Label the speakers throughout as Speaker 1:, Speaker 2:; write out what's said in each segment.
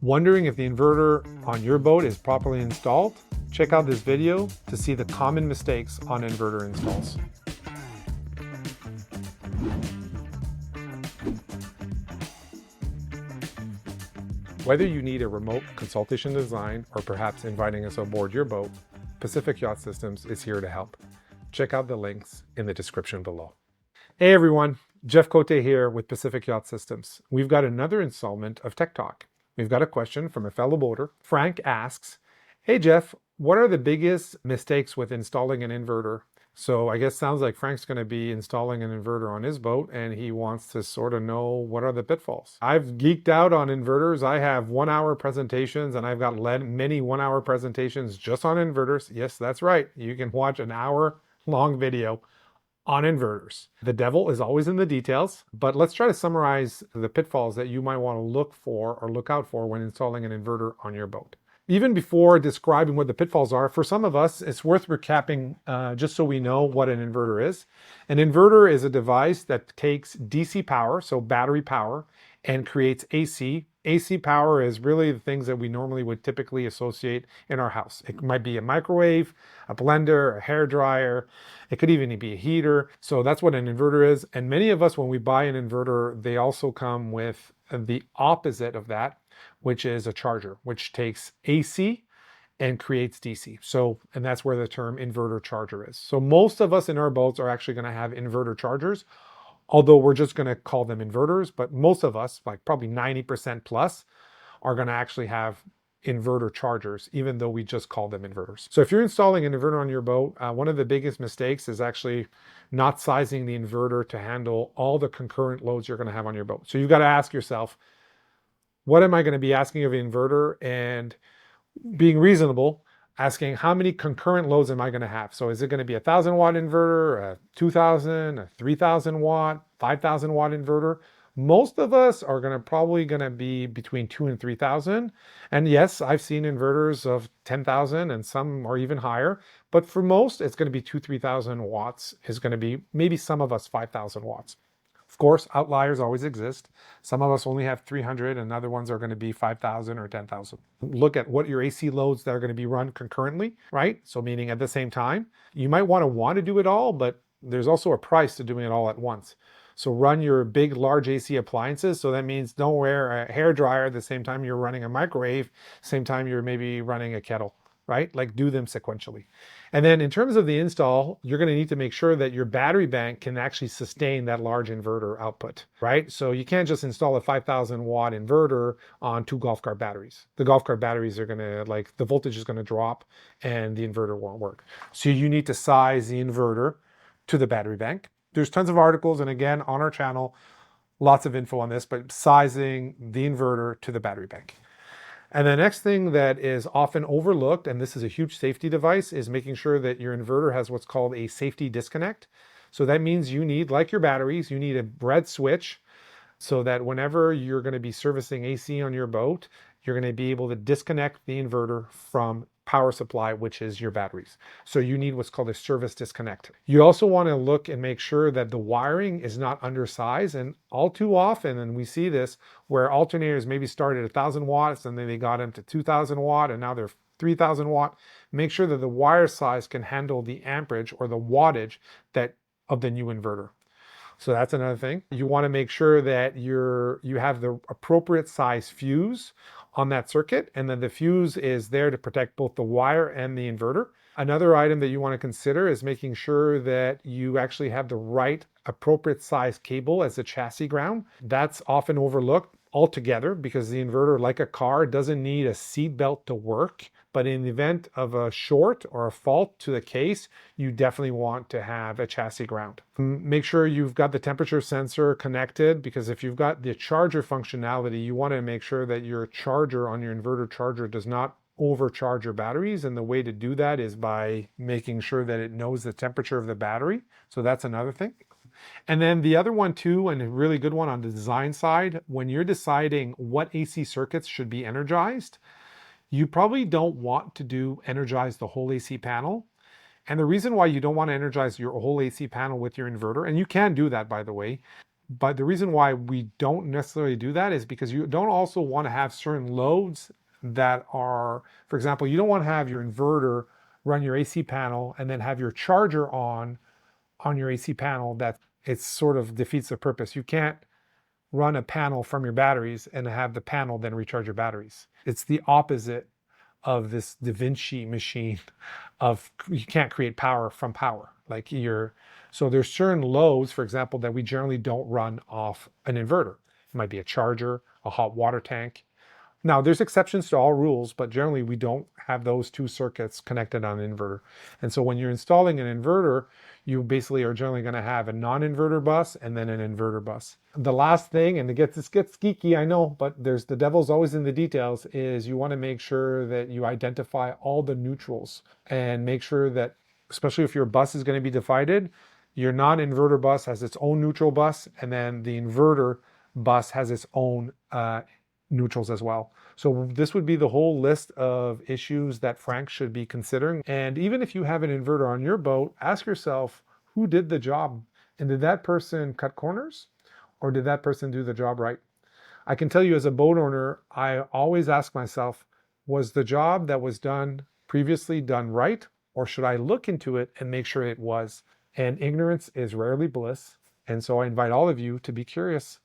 Speaker 1: Wondering if the inverter on your boat is properly installed? Check out this video to see the common mistakes on inverter installs. Whether you need a remote consultation design or perhaps inviting us aboard your boat, Pacific Yacht Systems is here to help. Check out the links in the description below. Hey everyone, Jeff Cote here with Pacific Yacht Systems. We've got another installment of Tech Talk. We've got a question from a fellow boater. Frank asks, hey Jeff, what are the biggest mistakes with installing an inverter? So I guess sounds like Frank's going to be installing an inverter on his boat and he wants to sort of know what are the pitfalls. I've geeked out on inverters. I have 1 hour presentations and I've got many 1 hour presentations just on inverters. Yes, that's right. You can watch an hour long video on inverters. The devil is always in the details, but let's try to summarize the pitfalls that you might want to look for or look out for when installing an inverter on your boat. Even before describing what the pitfalls are, for some of us, it's worth recapping just so we know what an inverter is. An inverter is a device that takes DC power, so battery power, and creates AC. AC power is really the things that we normally would typically associate in our house. It might be a microwave, a blender, a hairdryer. It could even be a heater. So that's what an inverter is. And many of us, when we buy an inverter, they also come with the opposite of that, which is a charger, which takes AC and creates DC. So, and that's where the term inverter charger is. So most of us in our boats are actually going to have inverter chargers, although we're just going to call them inverters, but most of us, like probably 90% plus, are going to actually have inverter chargers, even though we just call them inverters. So if you're installing an inverter on your boat, one of the biggest mistakes is actually not sizing the inverter to handle all the concurrent loads you're going to have on your boat. So you've got to ask yourself, what am I going to be asking of an inverter? And being reasonable, asking how many concurrent loads am I going to have? So is it going to be a 1,000 watt inverter, a 2,000, a 3,000 watt, 5,000 watt inverter? Most of us are probably going to be between 2 and 3,000. And yes, I've seen inverters of 10,000 and some are even higher. But for most, it's going to be 3,000 watts is going to be maybe some of us 5,000 watts. Of course, outliers always exist. Some of us only have 300 and other ones are going to be 5,000 or 10,000. Look at what your AC loads that are going to be run concurrently, right? So meaning at the same time. You might want to do it all, but there's also a price to doing it all at once. So run your big, large AC appliances. So that means don't wear a hairdryer at the same time you're running a microwave, same time you're maybe running a kettle, right? Like do them sequentially. And then in terms of the install, you're going to need to make sure that your battery bank can actually sustain that large inverter output, right? So you can't just install a 5,000 watt inverter on 2 golf cart batteries. The golf cart batteries are going to, the voltage is going to drop and the inverter won't work. So you need to size the inverter to the battery bank. There's tons of articles, and again, on our channel, lots of info on this, but sizing the inverter to the battery bank. And the next thing that is often overlooked, and this is a huge safety device, is making sure that your inverter has what's called a safety disconnect. So that means you need, like your batteries, you need a red switch so that whenever you're going to be servicing AC on your boat, you're going to be able to disconnect the inverter from power supply, which is your batteries. So you need what's called a service disconnect. You also want to look and make sure that the wiring is not undersized. And all too often, and we see this, where alternators maybe started at 1,000 watts and then they got them to 2,000 watt and now they're 3,000 watt. Make sure that the wire size can handle the amperage or the wattage of the new inverter. So that's another thing. You want to make sure that you have the appropriate size fuse on that circuit, and then the fuse is there to protect both the wire and the inverter. Another item that you want to consider is making sure that you actually have the right appropriate size cable as a chassis ground. That's often overlooked altogether because the inverter, like a car, doesn't need a seat belt to work. But in the event of a short or a fault to the case, you definitely want to have a chassis ground. Make sure you've got the temperature sensor connected, because if you've got the charger functionality, you want to make sure that your charger on your inverter charger does not overcharge your batteries. And the way to do that is by making sure that it knows the temperature of the battery. So that's another thing. And then the other one too, and a really good one on the design side, when you're deciding what AC circuits should be energized, you probably don't want to energize the whole AC panel. And the reason why you don't want to energize your whole AC panel with your inverter, and you can do that by the way, But the reason why we don't necessarily do that is because you don't also want to have certain loads that are, for example, you don't want to have your inverter run your AC panel and then have your charger on your AC panel. That it sort of defeats the purpose. You can't run a panel from your batteries and have the panel then recharge your batteries. It's the opposite of this Da Vinci machine of you can't create power from power. Like so there's certain loads, for example, that we generally don't run off an inverter. It might be a charger, a hot water tank. Now, there's exceptions to all rules, but generally we don't have those two circuits connected on an inverter. And so when you're installing an inverter, you basically are generally going to have a non-inverter bus and then an inverter bus. The last thing, and this gets geeky, I know, but the devil's always in the details, is you want to make sure that you identify all the neutrals and make sure that, especially if your bus is going to be divided, your non-inverter bus has its own neutral bus, and then the inverter bus has its own neutrals as well. So this would be the whole list of issues that Frank should be considering. And even if you have an inverter on your boat, ask yourself, who did the job? And did that person cut corners? Or did that person do the job right? I can tell you as a boat owner, I always ask myself, was the job that was done previously done right? Or should I look into it and make sure it was? And ignorance is rarely bliss. And so I invite all of you to be curious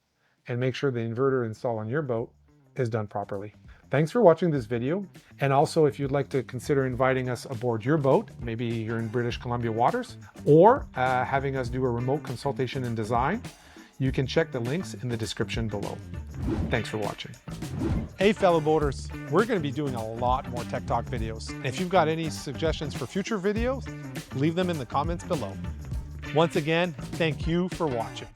Speaker 1: and make sure the inverter installed on your boat is done properly. Thanks for watching this video. And also, if you'd like to consider inviting us aboard your boat, maybe you're in British Columbia waters, or having us do a remote consultation and design, you can check the links in the description below. Thanks for watching. Hey fellow boaters, we're going to be doing a lot more Tech Talk videos. And if you've got any suggestions for future videos, leave them in the comments below. Once again, thank you for watching.